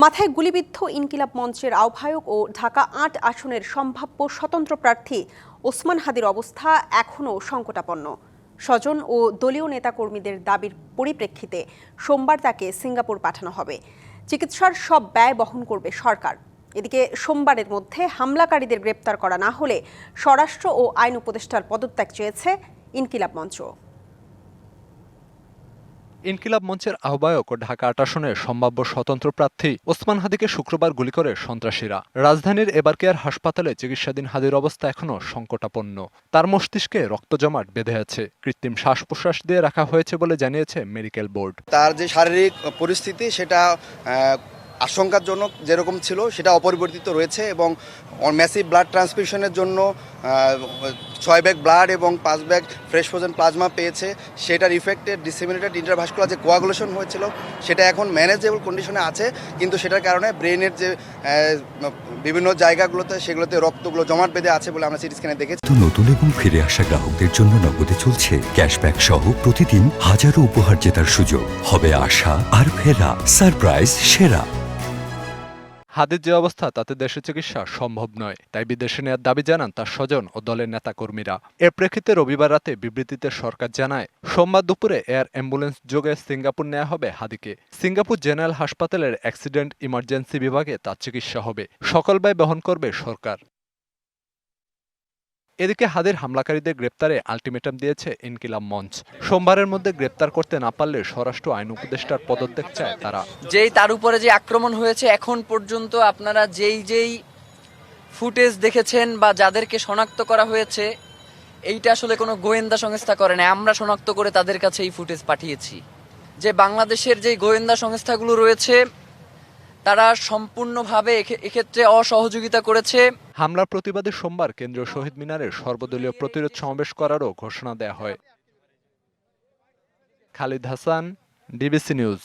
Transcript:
মাথায় গুলিবিদ্ধ ইনকিলাব মঞ্চের আহ্বায়ক ও ঢাকা ৮ আসনের সম্ভাব্য স্বতন্ত্র প্রার্থী ওসমান হাদির অবস্থা এখনও সংকটাপন্ন। স্বজন ও দলীয় নেতাকর্মীদের দাবির পরিপ্রেক্ষিতে সোমবার তাকে সিঙ্গাপুর পাঠানো হবে। চিকিৎসার সব ব্যয় বহন করবে সরকার। এদিকে সোমবারের মধ্যে হামলাকারীদের গ্রেপ্তার করা না হলে স্বরাষ্ট্র ও আইন উপদেষ্টার পদত্যাগ চেয়েছে ইনকিলাব মঞ্চ। ইনকিলাব মঞ্চের আহ্বায়ক ও ঢাকা ৮ আসনের সম্ভাব্য স্বতন্ত্র প্রার্থী ওসমান হাদিকে শুক্রবার গুলি করে সন্ত্রাসীরা। রাজধানীর এবারকেয়ার হাসপাতালে চিকিৎসাধীন হাদির অবস্থা এখনও সংকটাপন্ন। তার মস্তিষ্কে রক্ত জমাট বেঁধে আছে। কৃত্রিম শ্বাস প্রশ্বাস দিয়ে রাখা হয়েছে বলে জানিয়েছে মেডিকেল বোর্ড। তার যে শারীরিক পরিস্থিতি সেটা আশঙ্কাজনক যেরকম ছিল সেটা অপরিবর্তিত রয়েছে এবং ম্যাসিভ ব্লাড ট্রান্সফিউশনের জন্য 6 ব্যাগ ব্লাড এবং 5 ব্যাগ ফ্রেশ ফ্রোজেন প্লাজমা পেয়েছে। সেটার ইফেক্টে ডিসেমিনেটেড ইন্টারভাস্কুলার যে কোয়াগুলেশন হয়েছিল সেটা এখন ম্যানেজেবল কন্ডিশনে আছে, কিন্তু সেটার কারণে ব্রেনের যে বিভিন্ন জায়গাগুলোতে সেগুলোতে রক্তগুলো জমাট বেঁধে আছে বলে আমরা সিটি স্ক্যানে দেখেছি। নতুন এবং ফিরে আসা গ্রাহকদের জন্য নগদে চলছে ক্যাশব্যাক সহ প্রতিদিন হাজারো উপহার জেতার সুযোগ। হবে আশা আর ফেরা, সারপ্রাইজ সেরা। হাদির যে অবস্থা তাতে দেশে চিকিৎসা সম্ভব নয়, তাই বিদেশে নেওয়ার দাবি জানান তার স্বজন ও দলের নেতাকর্মীরা। এর প্রেক্ষিতে রবিবার রাতে বিবৃতিতে সরকার জানায়, সোমবার দুপুরে এয়ার অ্যাম্বুলেন্স যোগে সিঙ্গাপুর নেওয়া হবে হাদিকে। সিঙ্গাপুর জেনারেল হাসপাতালের অ্যাক্সিডেন্ট ইমার্জেন্সি বিভাগে তার চিকিৎসা হবে। সকল ব্যয় বহন করবে সরকার। এদিকে হাদির হামলাকারীদের গ্রেপ্তারে আলটিমেটাম দিয়েছে ইনকিলাব মঞ্চ। সোমবারের মধ্যে গ্রেপ্তার করতে না পারলে স্বরাষ্ট্র আইন উপদেষ্টার পদত্যাগ চায় তারা। যেই তার উপরে যে আক্রমণ হয়েছে, এখন পর্যন্ত আপনারা যেই ফুটেজ দেখেছেন বা যাদেরকে শনাক্ত করা হয়েছে, এইটা আসলে কোনো গোয়েন্দা সংস্থা করে না। আমরা শনাক্ত করে তাদের কাছে এই ফুটেজ পাঠিয়েছি। যে বাংলাদেশের যে গোয়েন্দা সংস্থাগুলো রয়েছে তারা সম্পূর্ণভাবে এক্ষেত্রে অসহযোগিতা করেছে। হামলার প্রতিবাদে সোমবার কেন্দ্রীয় শহীদ মিনারে সর্বদলীয় প্রতিরোধ সমাবেশ করারও ঘোষণা দেয়া হয়। Khalid Hasan, DBC news.